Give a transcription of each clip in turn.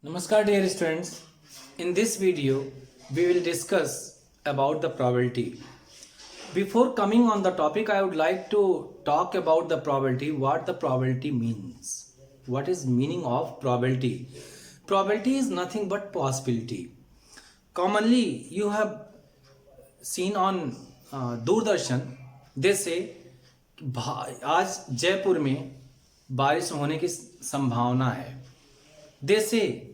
Namaskar dear students, in this video we will discuss about the probability. Before coming on the topic, I would like to talk about the probability, what the probability means. What is meaning of probability? Probability is nothing but possibility. Commonly you have seen on Doordarshan they say आज जयपुर में बारिश होने की संभावना है. They say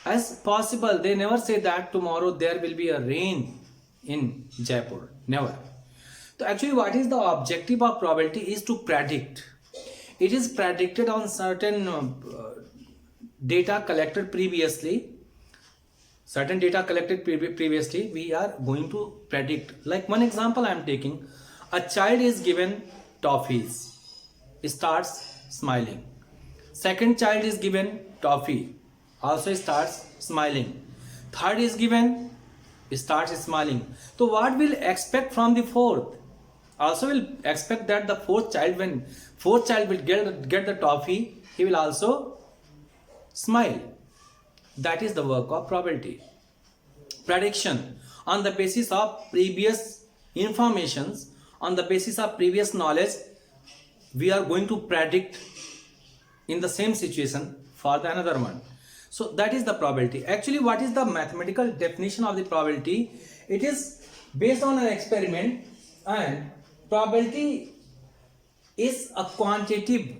as possible, they never say that tomorrow there will be a rain in Jaipur. Never. So actually what is the objective of probability is to predict. It is predicted on certain data collected previously. Certain data collected previously, we are going to predict. Like one example I am taking, a child is given toffees, starts smiling. Second child is given toffee, also starts smiling. Third is given, starts smiling. So what will expect from the fourth? Also will expect that the fourth child, when fourth child will get the toffee, he will also smile. That is the work of probability. Prediction on the basis of previous informations, on the basis of previous knowledge, we are going to predict in the same situation for the another one. So that is the probability. Actually, what is the mathematical definition of the probability? It is based on an experiment, and probability is a quantitative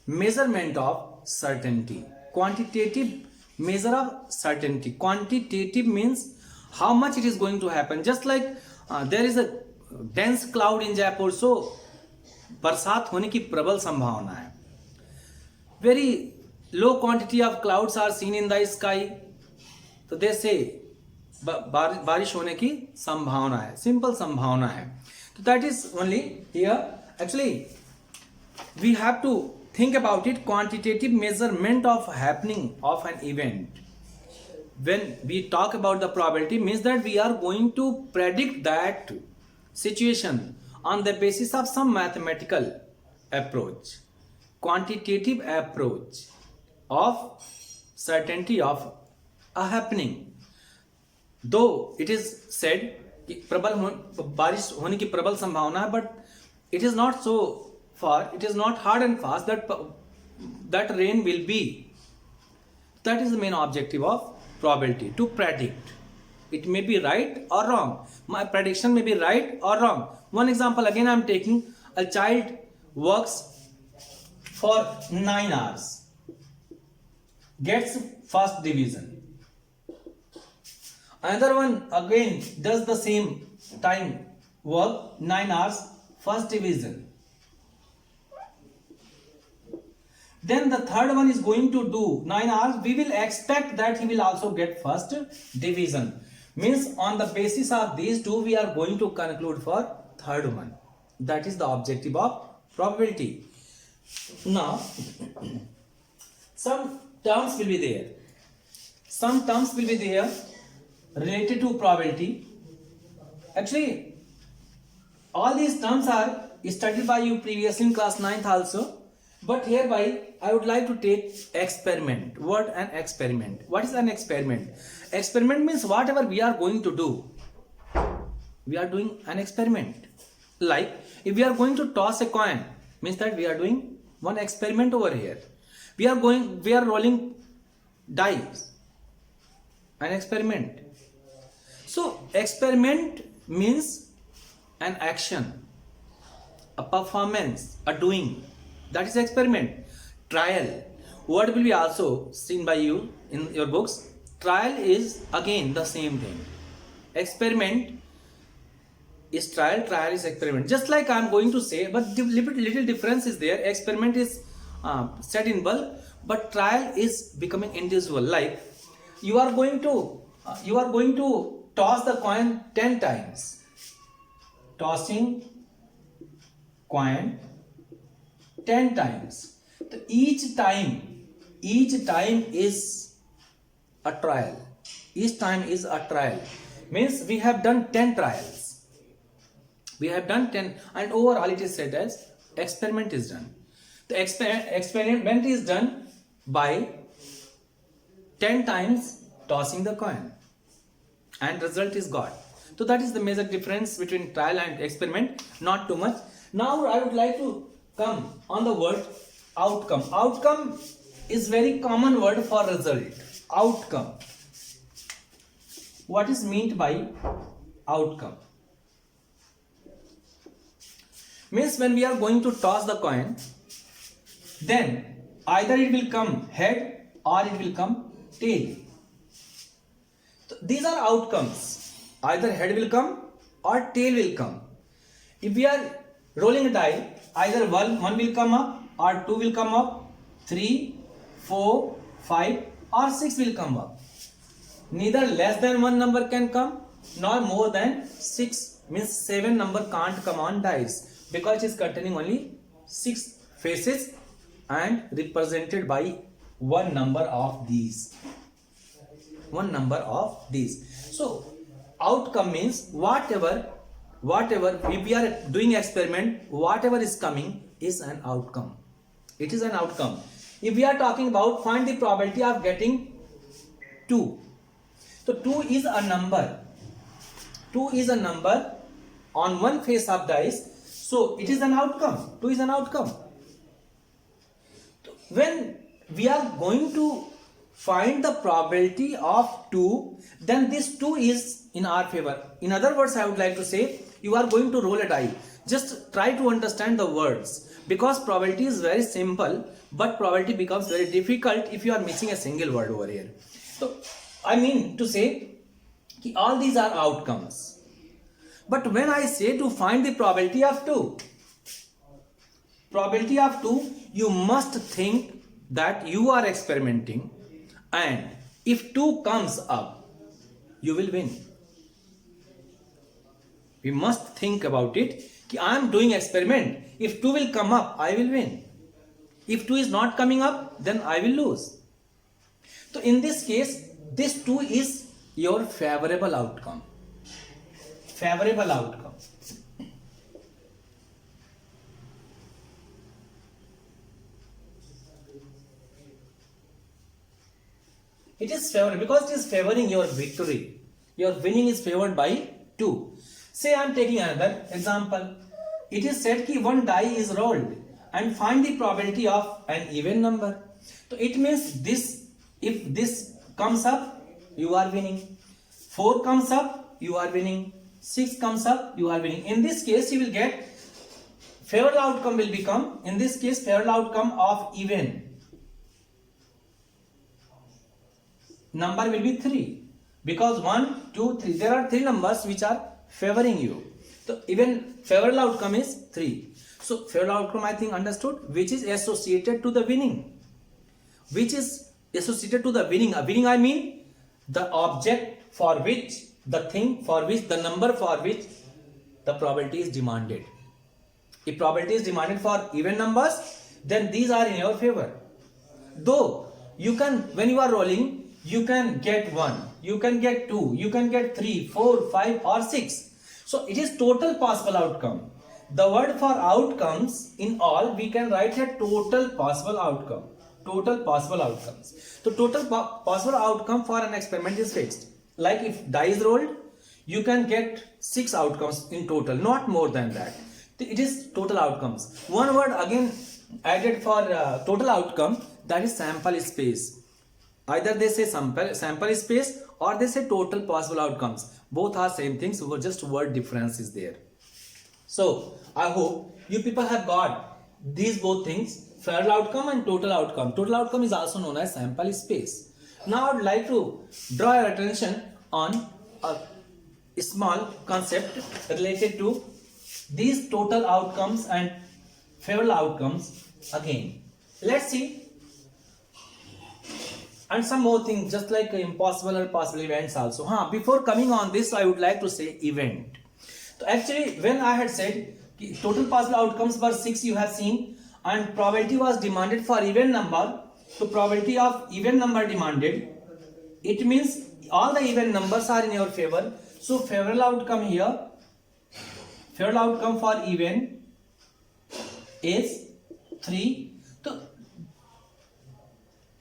measurement of certainty. Quantitative measure of certainty. Quantitative means how much it is going to happen. Just like there is a dense cloud in Jaipur, so बरसात होने की प्रबल संभावना है. Very low quantity of clouds are seen in the sky, तो दे से बारिश होने की संभावना है, सिंपल संभावना है. तो that is only here. Actually we have to think about it. Quantitative measurement of happening of an event. When we talk about the probability, means that we are going to predict that situation on the basis of some mathematical approach, quantitative approach of certainty of a happening. Though it is said प्रबल बारिश होने की प्रबल संभावना है, but it is not so far, it is not hard and fast that rain will be. That is the main objective of probability, to predict. It may be right or wrong. My prediction may be right or wrong. One example again I am taking. A child works for 9 hours, gets first division. Another one again does the same time work, 9 hours, first division. Then the third one is going to do 9 hours. We will expect that he will also get first division. Means on the basis of these two, we are going to conclude for third one. That is the objective of probability. Now, some terms will be there. Some terms will be there related to probability. Actually, all these terms are studied by you previously in class 9th also. But hereby, I would like to take experiment. What an experiment? What is an experiment? Experiment means whatever we are going to do. We are doing an experiment. Like if we are going to toss a coin, means that we are doing one experiment over here. We are rolling dice. An experiment. So experiment means an action, a performance, a doing. That is experiment. Trial. What will be also seen by you in your books? Trial is again the same thing. Experiment is trial, trial is experiment. Just like I am going to say, but little difference is there. Experiment is set in bulk, but trial is becoming individual. Like you are going to toss the coin 10 times. Tossing coin 10 times. So each time is a trial. Each time is a trial. Means we have done 10 trials. We have done 10, and overall it is said as experiment is done. The experiment is done by 10 times tossing the coin and result is got. So that is the major difference between trial and experiment, not too much. Now I would like to come on the word outcome. Outcome is very common word for result. Outcome. What is meant by outcome? Means when we are going to toss the coin, then either it will come head or it will come tail. So these are outcomes. Either head will come or tail will come. If we are rolling a die, either one will come up or two will come up, 3, 4, 5 or 6 will come up. Neither less than one number can come nor more than 6, means 7 number can't come on dice because it is containing only 6 faces and represented by one number of these. So outcome means whatever if we are doing experiment, whatever is coming is an outcome. It is an outcome. If we are talking about find the probability of getting 2. So 2 is a number. 2 is a number on one face of dice. So it is an outcome. 2 is an outcome. When we are going to find the probability of 2, then this 2 is in our favor. In other words, I would like to say, you are going to roll a die. Just try to understand the words, because probability is very simple, but probability becomes very difficult if you are missing a single word over here. So I mean to say all these are outcomes. But when I say to find the probability of 2, you must think that you are experimenting, and if 2 comes up, you will win. We must think about it. I am doing experiment. If 2 will come up, I will win. If 2 is not coming up, then I will lose. So in this case, this 2 is your favorable outcome. Favorable outcome. It is favored because it is favoring your victory. Your winning is favored by 2. Say I am taking another example. It is said that one die is rolled and find the probability of an even number. So it means this, if this comes up, you are winning. 4 comes up, you are winning. 6 comes up, you are winning. In this case, you will get favorable outcome will become, in this case, favorable outcome of even number will be 3, because 1, 2, 3, there are 3 numbers which are favoring you. So even favorable outcome is 3. So favorable outcome, I think understood, which is associated to the winning. Which is associated to the winning. A winning, I mean the object for which, the thing for which, the number for which the probability is demanded. If probability is demanded for even numbers, then these are in your favor. Though you can, when you are rolling, you can get 1, you can get 2, you can get 3, 4, 5 or 6. So it is total possible outcome. The word for outcomes, in all we can write a total possible outcome. Total possible outcomes. So total possible outcome for an experiment is fixed. Like if die is rolled, you can get 6 outcomes in total, not more than that. It is total outcomes. One word again added for total outcome, that is sample space. Either they say sample space or they say total possible outcomes. Both are same things, so just word difference is there. So I hope you people have got these both things, favorable outcome and total outcome. Total outcome is also known as sample space. Now I would like to draw your attention on a small concept related to these total outcomes and favorable outcomes again. Let's see. And some more things, just like impossible or possible events also. Before coming on this, I would like to say event. So actually, when I had said total possible outcomes were 6, you have seen, and probability was demanded for even number. So probability of even number demanded. It means all the even numbers are in your favor. So favorable outcome here, favorable outcome for even is 3.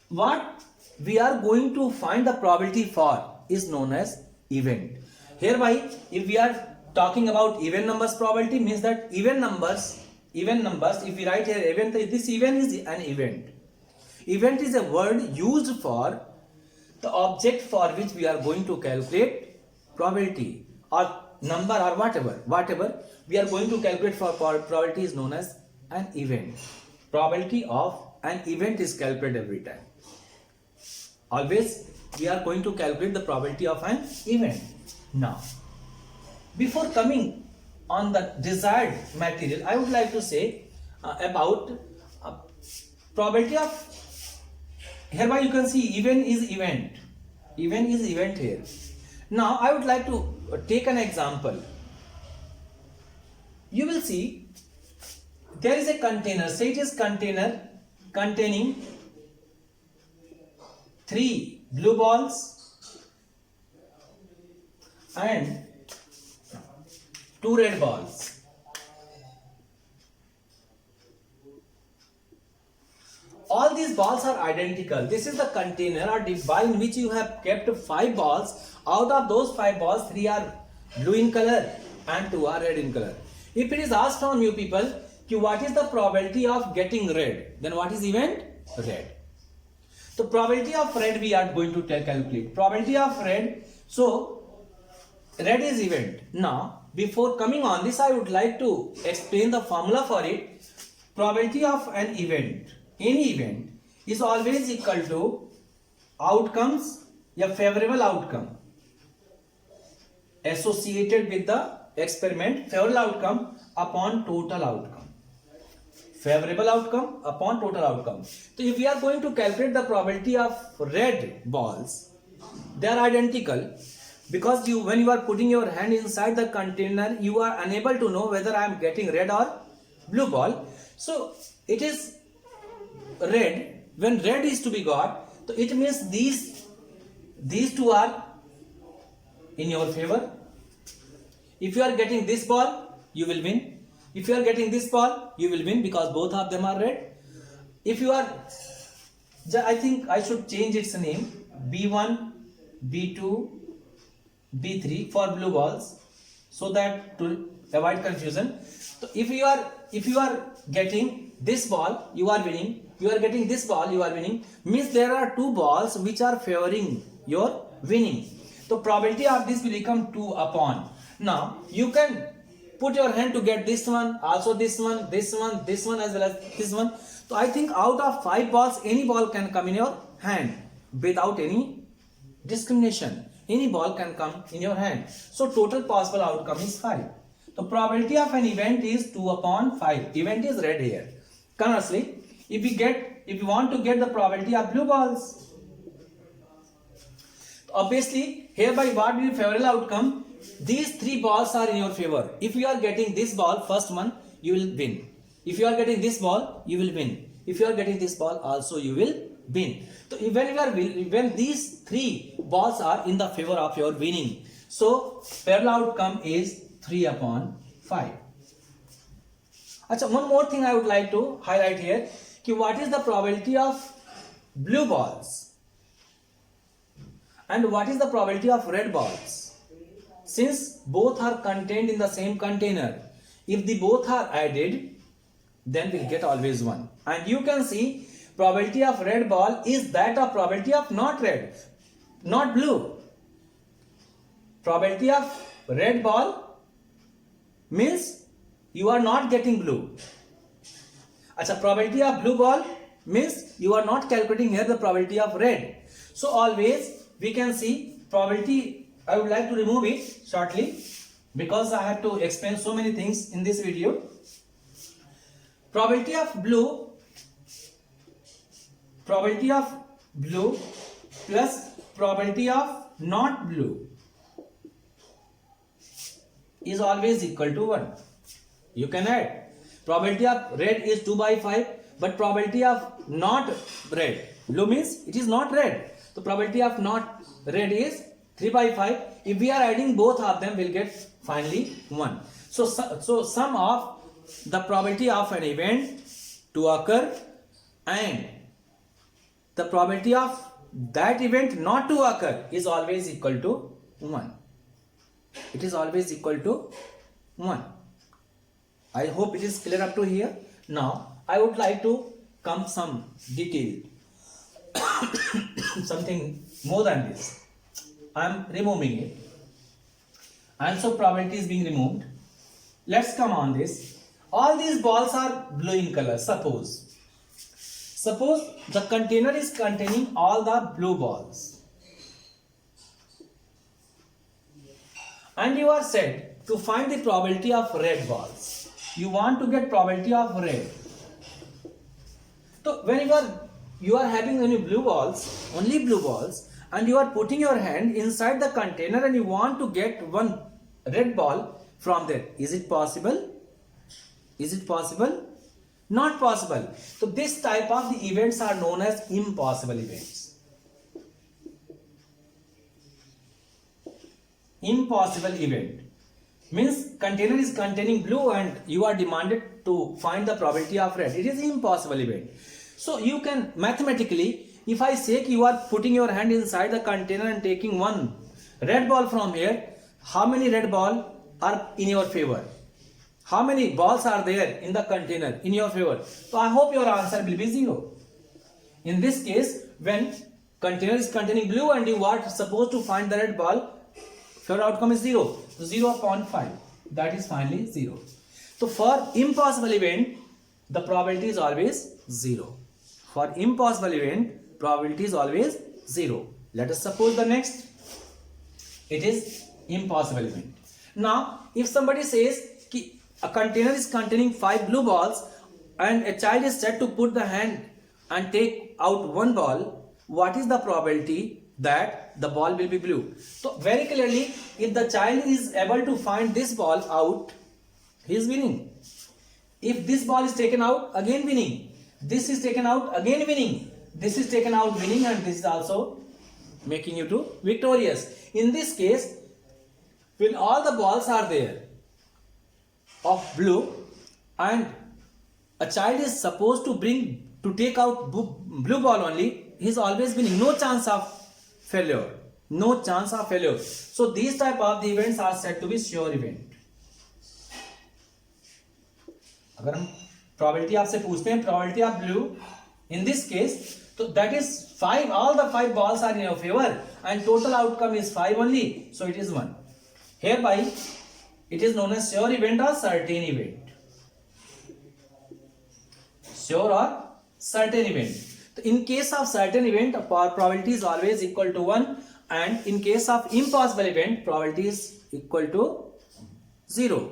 what we are going to find the probability for is known as event. Hereby, if we are talking about even numbers probability, means that even numbers, if we write here event, this event is an event. Event is a word used for the object for which we are going to calculate probability or number or whatever we are going to calculate for probability is known as an event. Probability of an event is calculated every time. Always we are going to calculate the probability of an event. Now, before coming on the desired material, I would like to say about probability of, hereby you can see even is event. Even is event here. Now I would like to take an example. You will see there is a container, say it is container containing 3 blue balls and 2 red balls. All these balls are identical. This is the container or device in which you have kept 5 balls. Out of those 5 balls, 3 are blue in color and 2 are red in color. If it is asked from you people, what is the probability of getting red? Then what is event? Red. So probability of red we are going to calculate. Probability of red. So red is event. Now before coming on this, I would like to explain the formula for it. Probability of an event, any event, is always equal to outcomes, a favorable outcome associated with the experiment, favorable outcome upon total outcome. Favorable outcome upon total outcome. So if we are going to calculate the probability of red balls, they are identical, because when you are putting your hand inside the container, you are unable to know whether I am getting red or blue ball. So it is red. When red is to be got, so it means these 2 are in your favor. If you are getting this ball, you will win. If you are getting this ball, you will win because both of them are red. If you are, I think I should change its name, B1, B2, B3 for blue balls, so that to avoid confusion. So if you are getting this ball, you are winning. You are getting this ball, you are winning. Means there are 2 balls which are favoring your winning. So probability of this will become 2 upon. Now you can put your hand to get this one, also this one, this one, this one, as well as this one. So I think out of 5 balls, any ball can come in your hand without any discrimination. Any ball can come in your hand. So total possible outcome is 5. The probability of an event is 2 upon 5. Event is red here. Conversely, if we want to get the probability of blue balls, obviously hereby what will be favorable outcome? These 3 balls are in your favor. If you are getting this ball, first one, you will win. If you are getting this ball, you will win. If you are getting this ball, also you will win. So when these 3 balls are in the favor of your winning, so favorable outcome is 3 upon 5. Achha, one more thing I would like to highlight here. What is the probability of blue balls and what is the probability of red balls? Since both are contained in the same container, if the both are added, then we'll get always 1. And you can see probability of red ball is that of probability of not red, not blue. Probability of red ball means you are not getting blue. Achha, probability of blue ball means you are not calculating here the probability of red. So always we can see probability. I would like to remove it shortly because I have to explain so many things in this video. Probability of blue plus probability of not blue is always equal to 1. You can add. Probability of red is 2 by 5, but probability of not red, blue means it is not red. So probability of not red is 3 by 5. If we are adding both of them, we'll get finally 1. So sum of the probability of an event to occur and the probability of that event not to occur is always equal to 1. It is always equal to 1. I hope it is clear up to here. Now I would like to come some detail, something more than this. I am removing it, and so probability is being removed. Let's come on this. All these balls are blue in color. Suppose the container is containing all the blue balls, and you are said to find the probability of red balls. You want to get probability of red. So whenever you are having only blue balls, and you are putting your hand inside the container and you want to get one red ball from there, is it possible? Is it possible? Not possible. So this type of the events are known as impossible events. Impossible event means container is containing blue and you are demanded to find the probability of red. It is impossible event. So you can mathematically, if I say you are putting your hand inside the container and taking one red ball from here, how many red balls are in your favor? How many balls are there in the container in your favor? So I hope your answer will be 0. In this case, when container is containing blue and you are supposed to find the red ball, your outcome is 0. So 0 upon 5. That is finally 0. So for impossible event, the probability is always 0. For impossible event, probability is always 0. Let us suppose the next. It is impossible event. Now, if somebody says ki a container is containing 5 blue balls and a child is said to put the hand and take out one ball, what is the probability that the ball will be blue? So very clearly, if the child is able to find this ball out, he is winning. If this ball is taken out, again winning. This is taken out, again winning. This is taken out, winning, and this is also making you to victorious. In this case, when all the balls are there of blue and a child is supposed to take out blue ball only, he is always winning. No chance of failure. No chance of failure. So these type of the events are said to be sure event. अगर हम probability आपसे पूछते हैं probability of blue, in this case, so that is 5. All the 5 balls are in your favor and total outcome is 5 only. So it is 1. Hereby, it is known as sure event or certain event. Sure or certain event. So in case of certain event, probability is always equal to 1, and in case of impossible event, probability is equal to 0.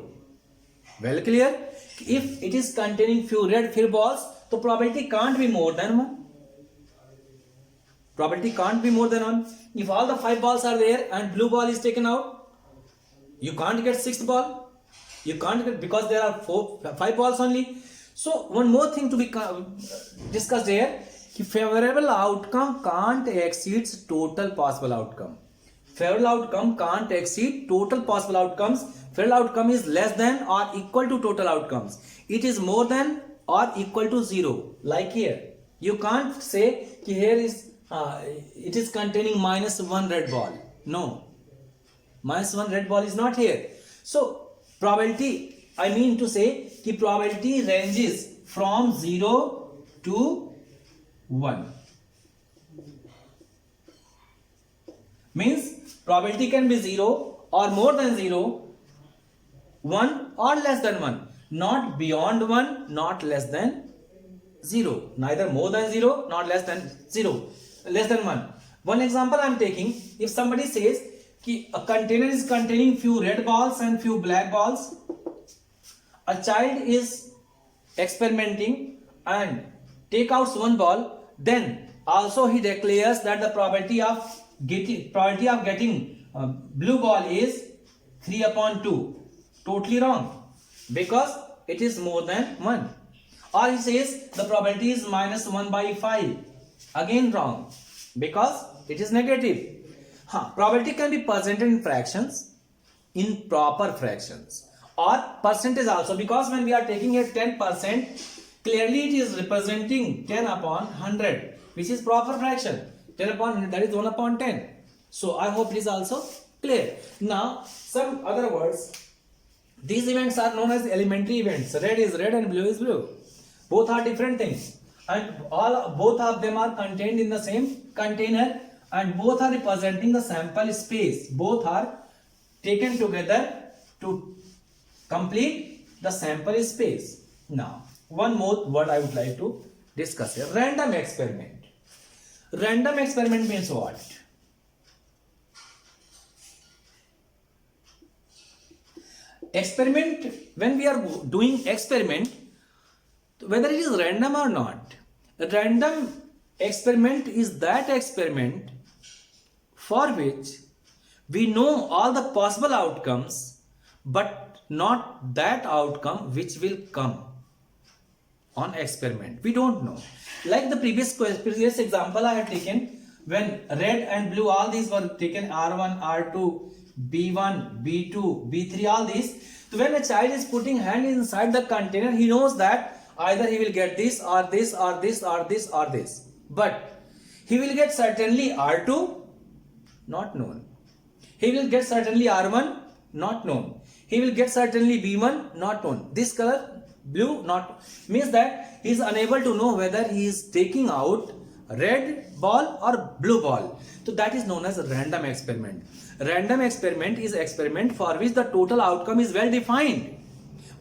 Well clear? If it is containing few red balls, the probability can't be more than 1. Probability can't be more than 1. If all the 5 balls are there and blue ball is taken out, you can't get 6th ball. You can't get, because there are 5 balls only. So one more thing to be discussed here. Favorable outcome can't exceed total possible outcome. Favorable outcome can't exceed total possible outcomes. Favorable outcome is less than or equal to total outcomes. It is more than or equal to 0. Like here, you can't say here is it is containing -1 red ball. No, -1 red ball is not here. So probability, I mean to say, the probability ranges from 0 to 1. Means probability can be 0 or more than 0, 1 or less than 1. Not beyond 1, not less than 0. Neither more than 0, not less than 0. Less than 1. One example I am taking. If somebody says कि a container is containing few red balls and few black balls, a child is experimenting and take out one ball, then also he declares that the probability of getting blue ball is 3 upon 2. Totally wrong, because it is more than 1. Or he says the probability is -1/5. Again wrong, because it is negative. Probability can be presented in fractions, in proper fractions, or percentage also, because when we are taking a 10%, clearly it is representing 10 upon 100. which is proper fraction. 10 upon 100, that is 1 upon 10. So I hope it is also clear. Now some other words. These events are known as elementary events. Red is red and blue is blue. Both are different things, and both of them are contained in the same container, and both are representing the sample space. Both are taken together to complete the sample space. Now, one more word I would like to discuss here. Random experiment. Random experiment means what? Experiment, when we are doing experiment, whether it is random or not, a random experiment is that experiment for which we know all the possible outcomes, but not that outcome which will come on experiment. We don't know. Like the previous example I have taken, when red and blue, all these were taken, R1, R2, B1, B2, B3, all these. So when a child is putting hand inside the container, he knows that either he will get this or this or this or this or this. But he will get certainly R2, not known. He will get certainly R1, not known. He will get certainly B1, not known. This color, blue, not, means that he is unable to know whether he is taking out red ball or blue ball. So that is known as a random experiment. Random experiment is experiment for which the total outcome is well defined,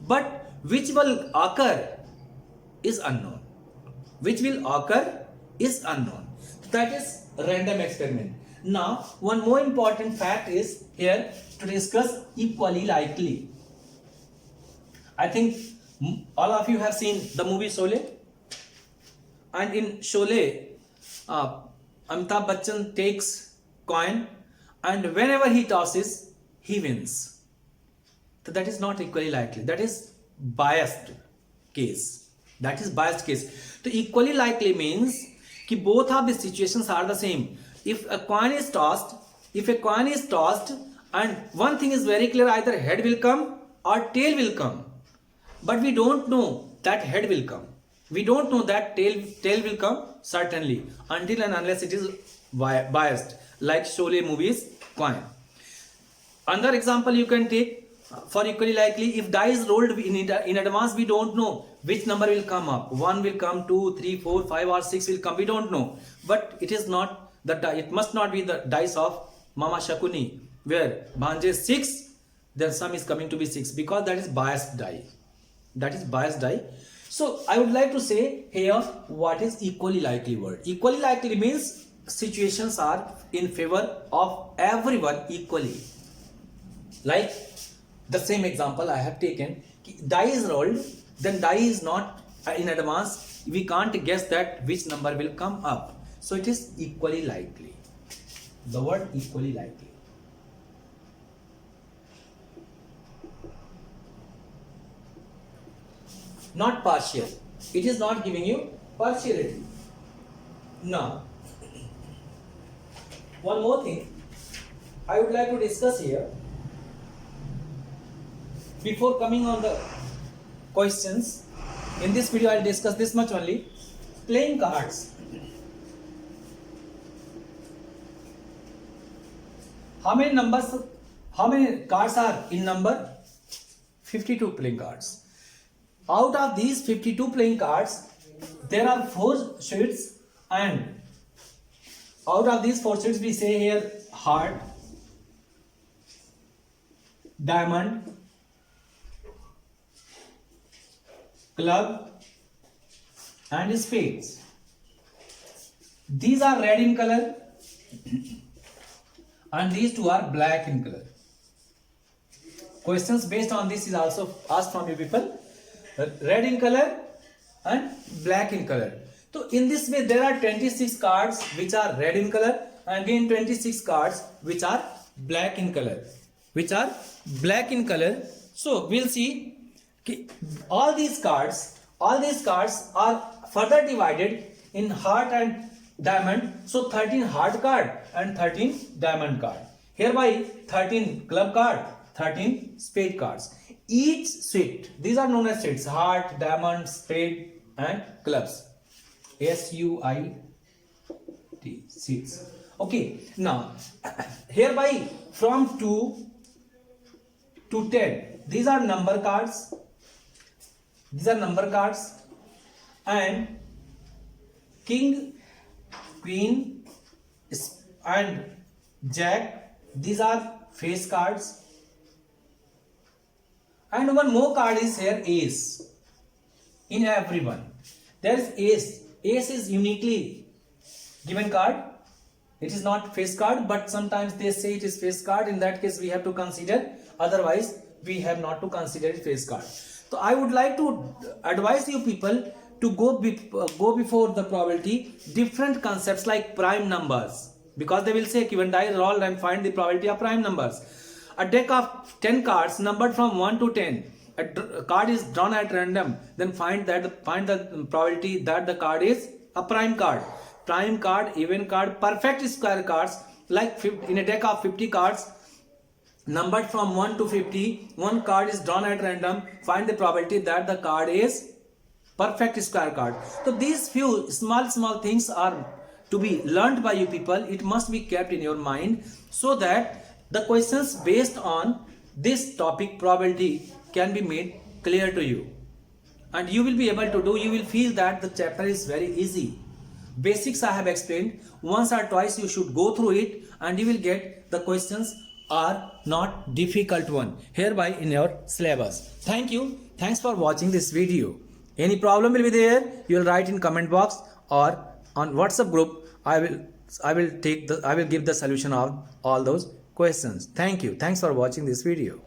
but which will occur is unknown. Which will occur is unknown. That is random experiment. Now, one more important fact is here to discuss equally likely. I think all of you have seen the movie Sholay, and in Sholay, Amitabh Bachchan takes coin, and whenever he tosses, he wins. So that is not equally likely. That is biased case. That is biased case. So equally likely means that both of the situations are the same. If a coin is tossed, and one thing is very clear, either head will come or tail will come. But we don't know that head will come. We don't know that tail will come certainly until and unless it is biased, like Sholay movie's coin. Another example you can take for equally likely, if die is rolled in advance, we don't know which number will come up. 1 will come, 2, 3, 4, 5 or 6 will come. We don't know. But it is not the die. It must not be the dice of Mama Shakuni, where Bhanje is 6, then sum is coming to be 6, because that is biased die. That is biased die. So I would like to say here what is equally likely word. Equally likely means situations are in favor of everyone equally. Like the same example I have taken, die is rolled, then die is not in advance. We can't guess that which number will come up. So it is equally likely. The word equally likely. Not partial. It is not giving you partiality. Now, one more thing I would like to discuss here before coming on the questions. In this video I will discuss this much only. Playing cards. How many cards are in number? 52 playing cards. Out of these 52 playing cards, there are 4 sheets, and out of these 4 sheets we say here heart, diamond, club and spades. These are red in color and these two are black in color. Questions based on this is also asked from you people. Red in color and black in color. So in this way there are 26 cards which are red in color, and again 26 cards which are black in color. So we'll see all these cards are further divided in heart and diamond. So 13 heart card and 13 diamond card. Hereby 13 club card, 13 spade cards. Each suite, these are known as suites: heart, diamond, spade and clubs. SUITES. seats. Okay, now hereby from 2 to 10, these are number cards. These are number cards, and king, queen, and jack, these are face cards. And one more card is here, ace. In everyone there is ace. Ace is uniquely given card. It is not face card, but sometimes they say it is face card. In that case we have to consider, otherwise we have not to consider it face card. So I would like to advise you people to go before the probability different concepts like prime numbers, because they will say given die roll and find the probability of prime numbers. A deck of 10 cards numbered from 1 to 10. A card is drawn at random. Then find the probability that the card is a prime card. Prime card, even card, perfect square cards. Like in a deck of 50 cards numbered from 1 to 50, one card is drawn at random. Find the probability that the card is perfect square card. So these few small things are to be learned by you people. It must be kept in your mind, so that the questions based on this topic probability can be made clear to you, and you will be able to do. You will feel that the chapter is very easy. Basics I have explained. Once or twice you should go through it, and you will get the questions are not difficult one hereby in your syllabus. Thank you. Thanks for watching this video. Any problem will be there. You will write in comment box or on WhatsApp group. I will give the solution of all those questions. Thank you. Thanks for watching this video.